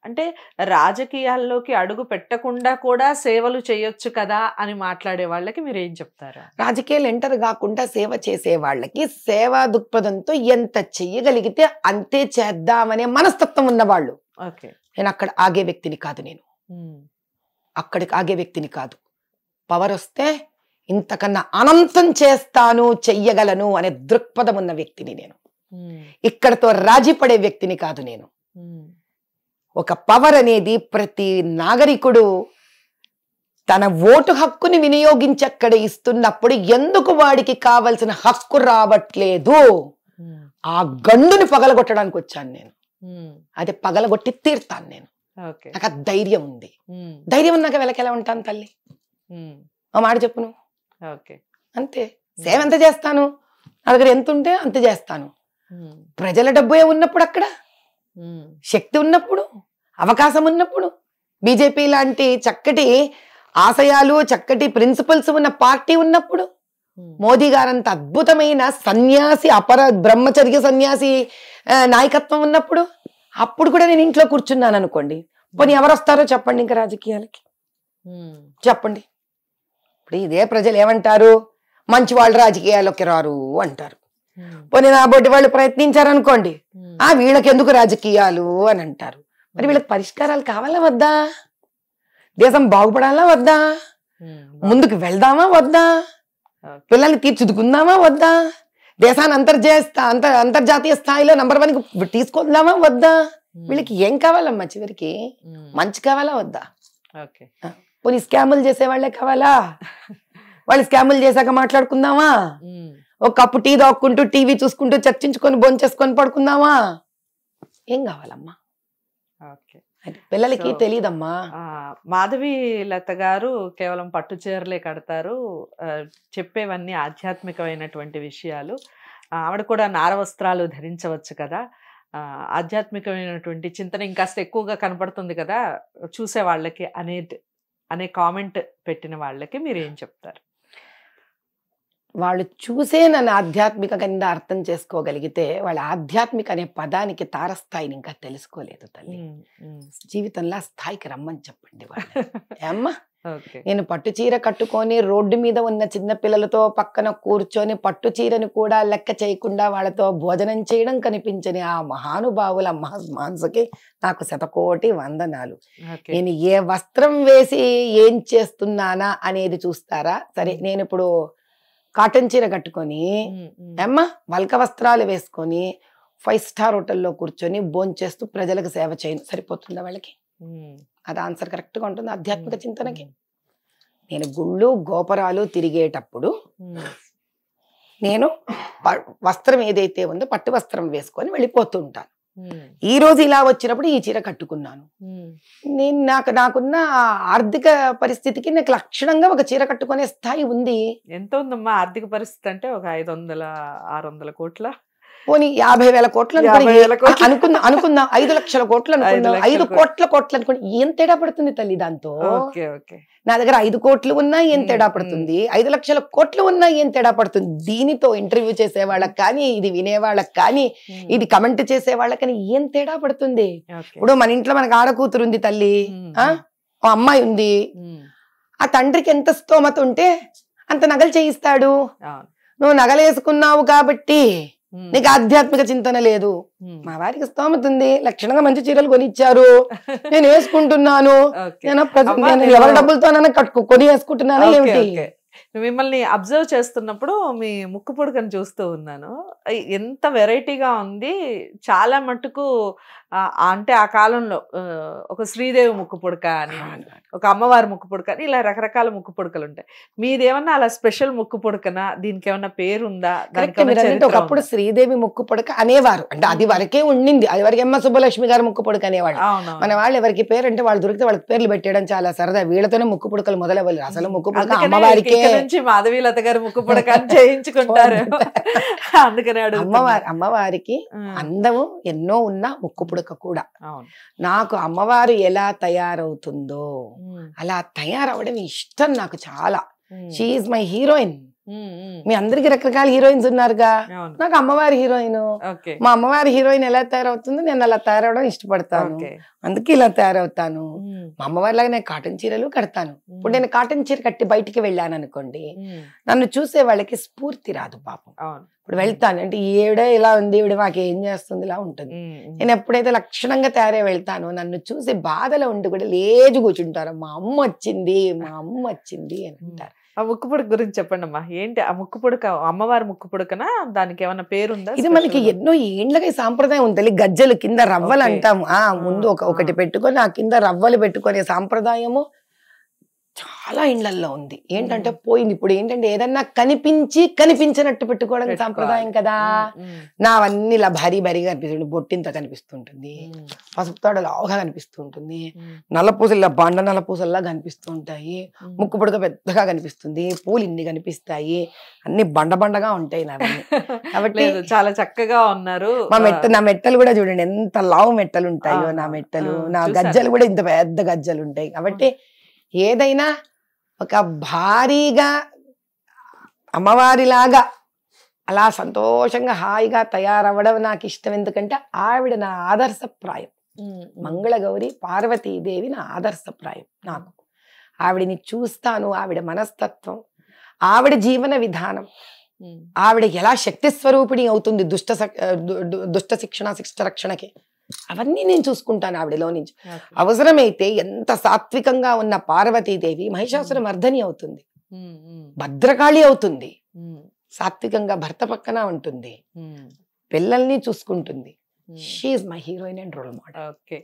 అంటే రాజకీయాల్లోకి అడుగు పెట్టకుండా కూడా సేవలు చేయొచ్చు కదా అని మాట్లాడే వాళ్ళకి మీరు ఏం చెప్తారు? రాజకీయాలు ఎంటర్ కాకుండా సేవ చేసే వాళ్ళకి సేవా దృక్పథంతో ఎంత చెయ్యగలిగితే అంతే చేద్దామనే మనస్తత్వం ఉన్నవాళ్ళు. ఓకే. నేను అక్కడ ఆగే వ్యక్తిని కాదు, నేను అక్కడికి ఆగే వ్యక్తిని కాదు. పవర్ వస్తే ఇంతకన్నా అనంతం చేస్తాను, చెయ్యగలను అనే దృక్పథం ఉన్న వ్యక్తిని నేను. ఇక్కడతో రాజీ పడే వ్యక్తిని కాదు నేను. ఒక పవర్ అనేది ప్రతి నాగరికుడు తన ఓటు హక్కుని వినియోగించి అక్కడ ఇస్తున్నప్పుడు ఎందుకు వాడికి కావలసిన హక్కు రావట్లేదు, ఆ గండుని పగలగొట్టడానికి వచ్చాను నేను. అది పగలగొట్టి తీర్తాను నేను. నాకు ఆ ధైర్యం ఉంది. ధైర్యం ఉన్నాక వెలకెలా ఉంటాను తల్లి? ఆ మాట చెప్పు నువ్వు. అంతే. సేవ ఎంత చేస్తాను, నా దగ్గర ఎంత ఉంటే అంత చేస్తాను. ప్రజల డబ్బు ఉన్నప్పుడు, అక్కడ శక్తి ఉన్నప్పుడు, అవకాశం ఉన్నప్పుడు, బీజేపీ లాంటి చక్కటి ఆశయాలు, చక్కటి ప్రిన్సిపల్స్ ఉన్న పార్టీ ఉన్నప్పుడు, మోదీ గారంత అద్భుతమైన సన్యాసి, బ్రహ్మచర్య సన్యాసి నాయకత్వం ఉన్నప్పుడు, అప్పుడు కూడా నేను ఇంట్లో కూర్చున్నాను అనుకోండి. పోనీ ఎవరు వస్తారో చెప్పండి ఇంకా రాజకీయాలకి? చెప్పండి. ఇప్పుడు ఇదే ప్రజలు ఏమంటారు? మంచి వాళ్ళు రాజకీయాల్లోకి రారు అంటారు. పోనీ నా బొడ్డి వాళ్ళు ప్రయత్నించారనుకోండి, వీళ్ళకి ఎందుకు రాజకీయాలు అని అంటారు. మరి వీళ్ళకి పరిష్కారాలు కావాలా వద్దా? దేశం బాగుపడాలా వద్దా? ముందుకు వెళ్దామా వద్దా? పిల్లల్ని తీర్చిదిద్దుకుందామా వద్దా? దేశాన్ని అంతర్జాతీయ స్థాయిలో నంబర్ 1 తీసుకుందామా వద్దా? వీళ్ళకి ఏం కావాలమ్మా? చివరికి మంచి కావాలా వద్దా? పోనీ స్కాములు చేసేవాళ్లే కావాలా? వాళ్ళు స్కాములు చేశాక మాట్లాడుకుందామా? ఒక కప్పు టీ దాక్కుంటూ, టీవీ చూసుకుంటూ, చర్చించుకొని, భోంచేసుకొని పడుకుందామా? ఏం కావాలమ్మా? పిల్లలకి తెలియదమ్మా. మాధవి లత గారు కేవలం పట్టు చీరలే కడతారు, చెప్పేవన్నీ ఆధ్యాత్మికమైనటువంటి విషయాలు. ఆవిడ కూడా నార వస్త్రాలు ధరించవచ్చు కదా, ఆధ్యాత్మికమైనటువంటి చింతన ఇంకాస్త ఎక్కువగా కనపడుతుంది కదా చూసే వాళ్ళకి అనే కామెంట్ పెట్టిన వాళ్ళకి మీరు ఏం చెప్తారు? వాళ్ళు చూసే నన్ను ఆధ్యాత్మిక కింద అర్థం చేసుకోగలిగితే, వాళ్ళ ఆధ్యాత్మిక అనే పదానికి తారస్థాయిని ఇంకా తెలుసుకోలేదు తల్లి. జీవితంలో స్థాయికి రమ్మని చెప్పండి వాళ్ళు. ఏమ్మా, నేను పట్టు చీర కట్టుకొని రోడ్డు మీద ఉన్న చిన్న పిల్లలతో పక్కన కూర్చొని పట్టు చీరని కూడా లెక్క చేయకుండా వాళ్ళతో భోజనం చేయడం కనిపించని ఆ మహానుభావుల మనసుకి నాకు శతకోటి వందనాలు. నేను ఏ వస్త్రం వేసి ఏం చేస్తున్నానా అనేది చూస్తారా? సరే, నేను ఇప్పుడు కాటన్ చీర కట్టుకొని, అమ్మా వల్క వస్త్రాలు వేసుకొని 5 స్టార్ హోటల్లో కూర్చొని భోంచేస్తూ ప్రజలకు సేవ చేయను, సరిపోతుందా వాళ్ళకి? అది ఆన్సర్ కరెక్ట్ గా ఉంటుంది ఆధ్యాత్మిక చింతనకి. నేను గుళ్ళు గోపురాలు తిరిగేటప్పుడు నేను వస్త్రం ఏదైతే ఉందో పట్టు వస్త్రం వేసుకొని వెళ్ళిపోతూ ఉంటాను. ఈ రోజు ఇలా వచ్చినప్పుడు ఈ చీర కట్టుకున్నాను. నేను నాకున్న ఆర్థిక పరిస్థితికి నాకు లక్షణంగా ఒక చీర కట్టుకునే స్థాయి ఉంది. ఎంత ఉందమ్మా ఆర్థిక పరిస్థితి? అంటే ఒక 500-600 కోట్ల, పోనీ 50,000 కోట్లు అనుకుందాం, 5 లక్షల కోట్లు అనుకుందాం, 5 కోట్ల అనుకోండి. ఏం తేడా పడుతుంది తల్లి దాంతో? నా దగ్గర 5 కోట్లు ఉన్నాయి, ఏం తేడా పడుతుంది? 5 లక్షల కోట్లు ఉన్నాయి, ఏం తేడా పడుతుంది? దీనితో ఇంటర్వ్యూ చేసే వాళ్ళకి కానీ, ఇది వినేవాళ్ళకి కానీ, ఇది కమెంట్ చేసే వాళ్ళకి కానీ ఏం తేడా పడుతుంది? ఇప్పుడు మన ఇంట్లో మనకు ఆడకూతురు ఉంది తల్లి, అమ్మాయి ఉంది. ఆ తండ్రికి ఎంత స్తోమత ఉంటే అంత నగలు చేయిస్తాడు. నువ్వు నగలు వేసుకున్నావు కాబట్టి నీకు ఆధ్యాత్మిక చింతన లేదు. మా వారికి స్తోమత ఉంది, లక్షణంగా మంచి చీరలు కొనిచ్చారు, నేను వేసుకుంటున్నాను. నేను ఎవరి డబ్బులతోనైనా కొని వేసుకుంటున్నానా ఏమిటి? మిమ్మల్ని అబ్జర్వ్ చేస్తున్నప్పుడు మీ ముక్కు పుడకను చూస్తూ ఉన్నాను. ఎంత వెరైటీగా ఉంది. చాలా మటుకు అంటే ఆ కాలంలో ఒక శ్రీదేవి ముక్కు పుడక అని, ఒక అమ్మవారి ముక్కు పుడక అని, ఇలా రకరకాల ముక్కు పుడకలు ఉంటాయి. మీదేమన్నా అలా స్పెషల్ ముక్కు పుడకనా? దీనికి ఏమన్నా పేరుందా? ఒకప్పుడు శ్రీదేవి ముక్కు పుడక అనేవారు, అంటే అది వరకే ఉండింది. అది వరకు ఎమ్మ సుబ్బలక్ష్మి గారు ముక్కు పుడక అనేవాళ్ళు. మన వాళ్ళు ఎవరికి పేరు అంటే వాళ్ళు దొరికితే వాళ్ళకి పేర్లు పెట్టడం చాలా సరదా. వీళ్ళతోనే ముక్కు పుడకలు మొదలవ్వాలి. అసలు ముక్కు పుడక అమ్మవారికి నుంచి మాధవి లత గారు ముక్కు పుడక చేయించుకుంటారు. అందుకనే అమ్మవారికి అందము ఎన్నో ఉన్న ముక్కు పుడక కూడా. నాకు అమ్మవారు ఎలా తయారవుతుందో అలా తయారవడం ఇష్టం నాకు చాలా. She is my heroine. మీ అందరికి రకరకాల హీరోయిన్స్ ఉన్నారుగా, అవును. నాకు అమ్మవారి హీరోయిన్, ఓకే. మా అమ్మవారి హీరోయిన్ ఎలా తయారవుతుందో నేను అలా తయారవడం ఇష్టపడతాను, ఓకే. అందుకే ఇలా తయారవుతాను. మా అమ్మవారి లాగా నేను కాటన్ చీరలు కడతాను. ఇప్పుడు నేను కాటన్ చీర కట్టి బయటికి వెళ్ళాను అనుకోండి, నన్ను చూసే వాళ్ళకి స్ఫూర్తి రాదు పాపం. అవును. ఇప్పుడు వెళ్తాను అంటే ఈవిడ ఇలా ఉంది, ఈవిడ మాకు ఏం చేస్తుంది ఇలా ఉంటుంది. నేను ఎప్పుడైతే లక్షణంగా తయారై వెళ్తానో నన్ను చూసి బాధలో ఉండి కూడా లేచి కూర్చుంటారు, మా అమ్మ వచ్చింది, మా అమ్మ వచ్చింది అని అంటారు. ఆ ముక్కు పుడక గురించి చెప్పండి అమ్మా. ఏంటి ఆ ముక్కు పుడక? అమ్మవారి ముక్కు పుడకనా? దానికి ఏమన్నా పేరుందా? ఇది మనకి ఎన్నో ఏండ్లగా ఈ సాంప్రదాయం ఉంది. గజ్జలు కింద రవ్వలు అంటాము. ముందు ఒకటి పెట్టుకొని ఆ కింద రవ్వలు పెట్టుకునే సాంప్రదాయము చాలా ఇండ్లల్లో ఉంది. ఏంటంటే పోయింది. ఇప్పుడు ఏంటంటే ఏదన్నా కనిపించినట్టు పెట్టుకోవడం సాంప్రదాయం కదా. నావన్నీ ఇలా భారీగా కనిపిస్తుంది, బొట్టింత కనిపిస్తుంటుంది, పసుపు తోడ లావుగా కనిపిస్తూ ఉంటుంది, నల్లపూసలు ఇలా బండ నల్లపూసల్లా కనిపిస్తూ ఉంటాయి, ముక్కు పుడక పెద్దగా కనిపిస్తుంది, పూలు ఇన్ని కనిపిస్తాయి, అన్ని బండగా ఉంటాయి నావన్నీ. కాబట్టి చాలా చక్కగా ఉన్నారు. నా మెట్టలు కూడా చూడండి ఎంత లావు మెట్టలు ఉంటాయో, నా మెట్టలు, నా గజ్జలు కూడా ఇంత పెద్ద గజ్జలు ఉంటాయి. కాబట్టి ఏదైనా ఒక భారీగా అమ్మవారిలాగా అలా సంతోషంగా హాయిగా తయారవ్వడం నాకు ఇష్టం. ఎందుకంటే ఆవిడ నా ఆదర్శప్రాయం. మంగళగౌరి పార్వతీదేవి నా ఆదర్శప్రాయం. నాకు ఆవిడని చూస్తాను, ఆవిడ మనస్తత్వం, ఆవిడ జీవన విధానం, ఆవిడ ఎలా శక్తి స్వరూపిణి అవుతుంది దుష్ట శిక్షణ శిష్ట రక్షణకి, అవన్నీ నేను చూసుకుంటాను ఆవిడలో నుంచి. అవసరమైతే ఎంత సాత్వికంగా ఉన్న పార్వతీదేవి మహిషాసుర మర్దని అవుతుంది, భద్రకాళి అవుతుంది, సాత్వికంగా భర్త పక్కన ఉంటుంది, పిల్లల్ని చూసుకుంటుంది. She is my heroine and role model. Okay.